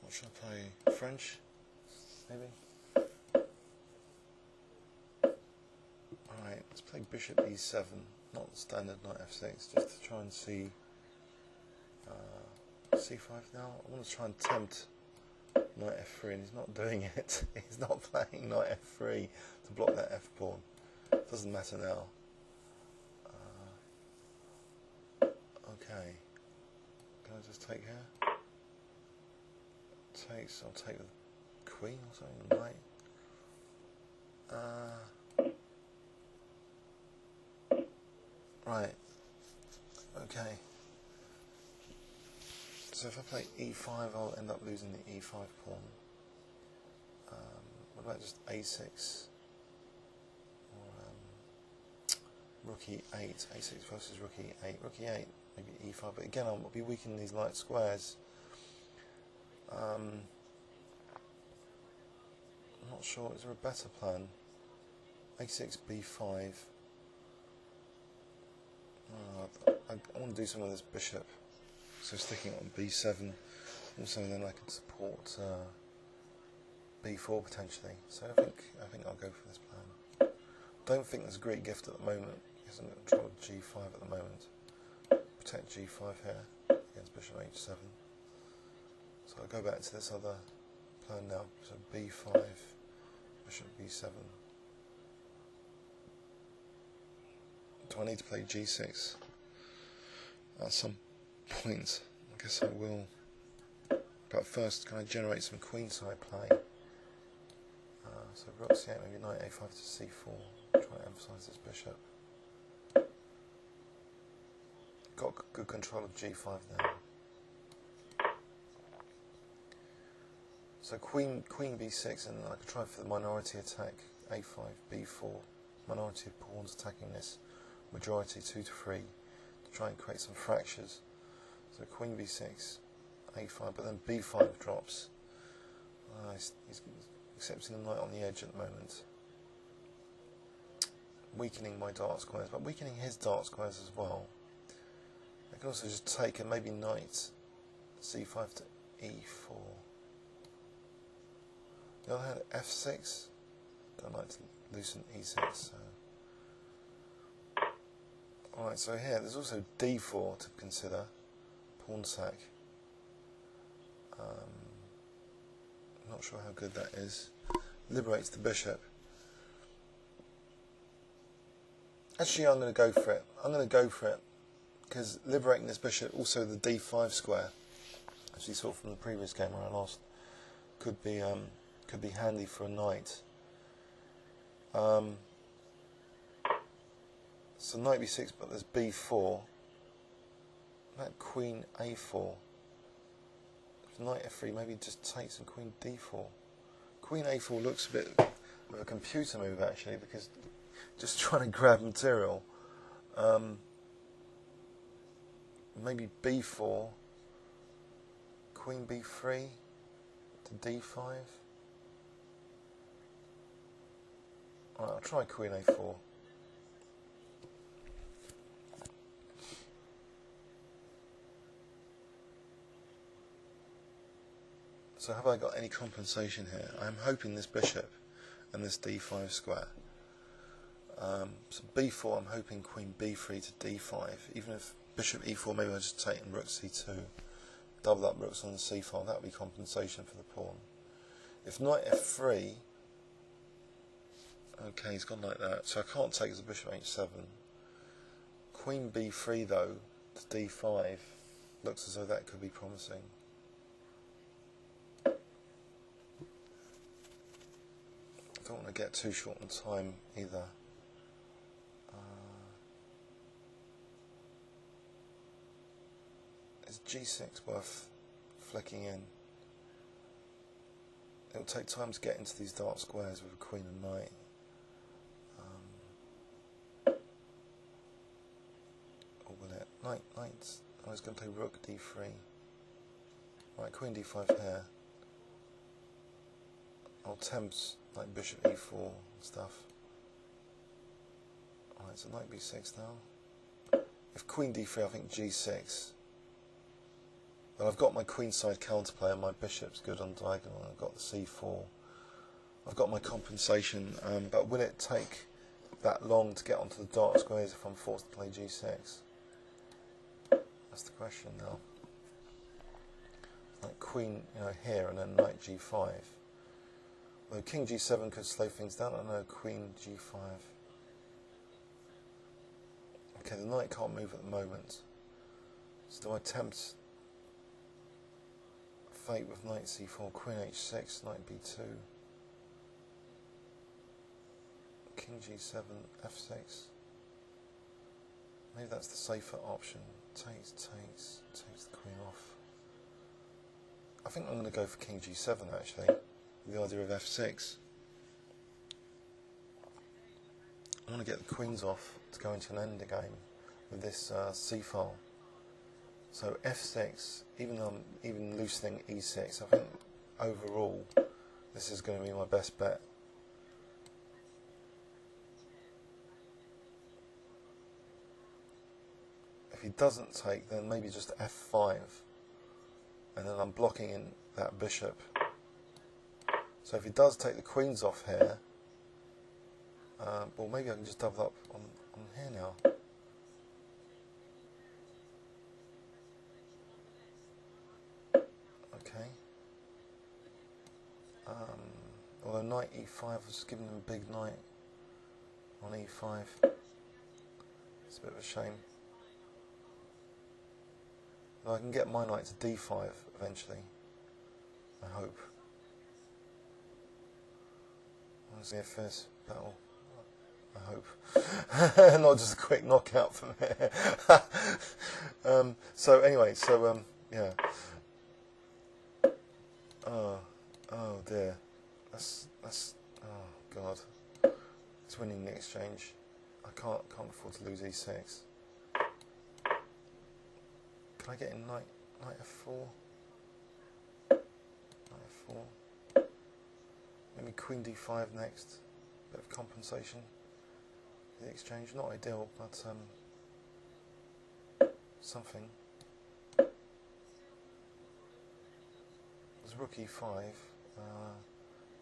What should I play? French? Maybe? Alright, let's play bishop e7, not standard knight f6, just to try and see c5 now. I want to try and tempt knight f3, and he's not doing it. He's not playing knight f3 to block that f pawn. Doesn't matter now. Okay. Can I just take here? I'll take the queen or something, knight. Right. Okay. So if I play e5, I'll end up losing the e5 pawn. What about just a6? Or rook e8, a6 versus rook e8, rook e8, maybe e5, but again I'll be weakening these light squares. I'm not sure, is there a better plan? a6, b5. I want to do some of this bishop, so sticking on b7. Also, then I could support b4 potentially. So I think I'll go for this plan. Don't think there's a great gift at the moment because I'm going to control g5 at the moment. Protect g5 here against bishop h7. So I'll go back to this other plan now. So b5, bishop b7. Do I need to play g6 at some point? I guess I will. But first, can I generate some queenside play? So rook c8, maybe knight a5 to c4. Try to emphasise this bishop. Got good control of g5 now. So queen b6, and I could try for the minority attack. a5, b4. Minority of pawns attacking this majority 2 to 3 to try and create some fractures. So queen b6, a5, but then b5 drops. He's accepting the knight on the edge at the moment. Weakening my dark squares, but weakening his dark squares as well. I can also just take and maybe knight c5 to e4. The other hand, f6. Don't like to loosen e6. So. Alright, so here there's also d4 to consider. Pawn sack. Not sure how good that is. Liberates the bishop. Actually, I'm going to go for it. I'm going to go for it because liberating this bishop, also the d5 square, as you saw from the previous game where I lost, could be handy for a knight. So knight b6, but there's b4. That queen a4. Knight f3, maybe just takes and queen d4. Queen a4 looks a bit of a computer move actually, because just trying to grab material. Maybe b4, queen b3 to d5. Alright, I'll try queen a4. So have I got any compensation here? I'm hoping this bishop and this d5 square. So b4, I'm hoping queen b3 to d5. Even if bishop e4, maybe I'll just take and rook c2. Double up rooks on the c file, that would be compensation for the pawn. If knight f3, okay, he's gone like that, so I can't take as a bishop h7. Queen b3 though, to d5, looks as though that could be promising. I don't want to get too short on time either. Is g6 worth flicking in? It'll take time to get into these dark squares with a queen and knight. Or will it? Knight. I was going to play rook d3. Right, queen d5 here. I'll tempt like bishop e4 and stuff. Alright, so knight b6 now. If queen d3, I think g6. But I've got my queenside counterplay and my bishop's good on diagonal. I've got the c4. I've got my compensation, but will it take that long to get onto the dark squares if I'm forced to play g6? That's the question now. Like queen, here, and then knight g5. Although king g7 could slow things down. I know queen g5. Okay, the knight can't move at the moment. So do I attempt fate with knight c4, queen h6, knight b2, king g7, f6? Maybe that's the safer option. Takes the queen off. I think I'm going to go for king g7 actually, with the idea of f6. I want to get the queens off to go into an ender game with this c file. So f6, even though I'm even loosening e6, I think overall this is going to be my best bet. If he doesn't take, then maybe just f5, and then I'm blocking in that bishop. So if he does take the queens off here, well, maybe I can just double up on here now. Okay. Although knight e5 was giving him a big knight on e5. It's a bit of a shame. But I can get my knight to d5 eventually, I hope. Let's see a fierce battle, I hope. Not just a quick knockout from here. So anyway, yeah. Oh dear. That's oh god. It's winning the exchange. I can't afford to lose e6. Can I get in knight f4? Knight f4. Maybe queen d5 next. Bit of compensation. The exchange, not ideal, but something. There's rook e5,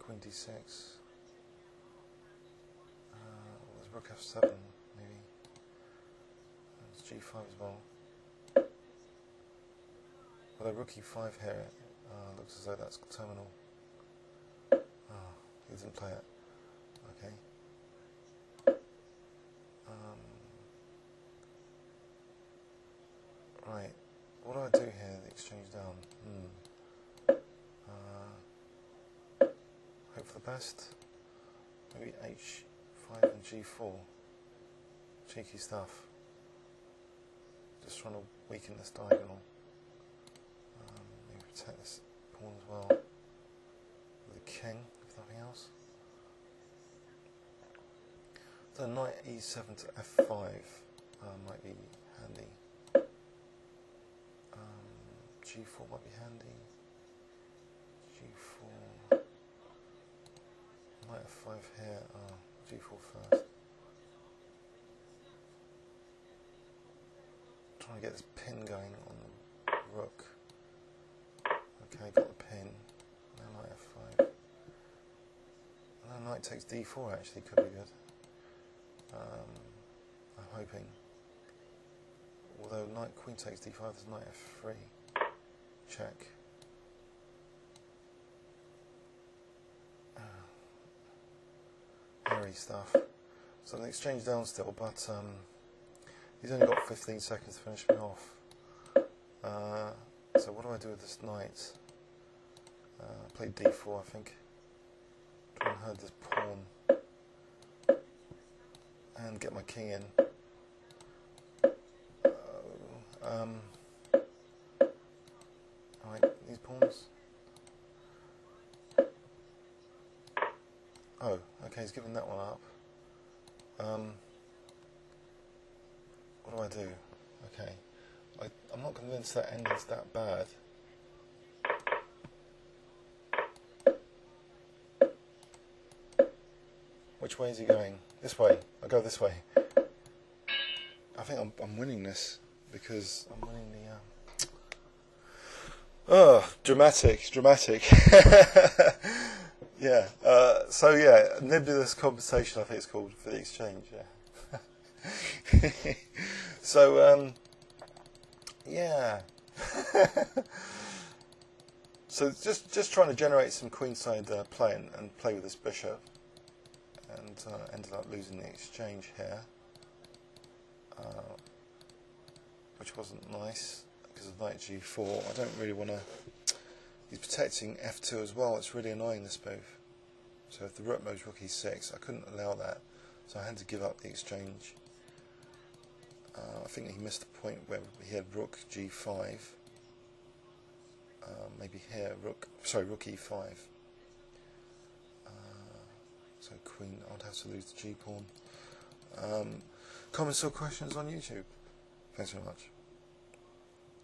queen d6. There's rook f7 maybe. There's g5 as well. But a rook e5 here looks as though that's terminal. Oh, he didn't play it. Okay. Right. What do I do here? The exchange down. Hope for the best. Maybe h5 and g4. Cheeky stuff. Just trying to weaken this diagonal. Maybe protect this pawn as well. With the king, if nothing else. So knight e7 to f5 might be handy. G4 might be handy. G4. Knight f5 here. G4 first. Trying to get this pin going on the rook. Okay, got the pin. Now knight f5. And then knight takes d4 actually could be good. I'm hoping. Although knight queen takes d5, there's knight f3. Check. Hairy stuff. So the exchange down still, but he's only got 15 seconds to finish me off. So what do I do with this knight? Play d4, I think. Try and herd this pawn. And get my king in. Alright, these pawns. Oh, okay, he's giving that one up. What do I do? Okay. I'm not convinced that ending's that bad. Which way is he going? This way. I'll go this way. I think I'm winning this because I'm winning Oh, dramatic. Yeah. So yeah, nebulous compensation, I think it's called, for the exchange. Yeah. So yeah. So just trying to generate some queenside play and play with this bishop, and ended up losing the exchange here, which wasn't nice because of knight g4. I don't really want to. He's protecting f2 as well. It's really annoying, this move. So if the rook moves rook e6, I couldn't allow that, so I had to give up the exchange. I think he missed the point where he had rook g5. Maybe here rook e5. So queen, I'd have to lose the g pawn. Comments or questions on YouTube? Thanks very much.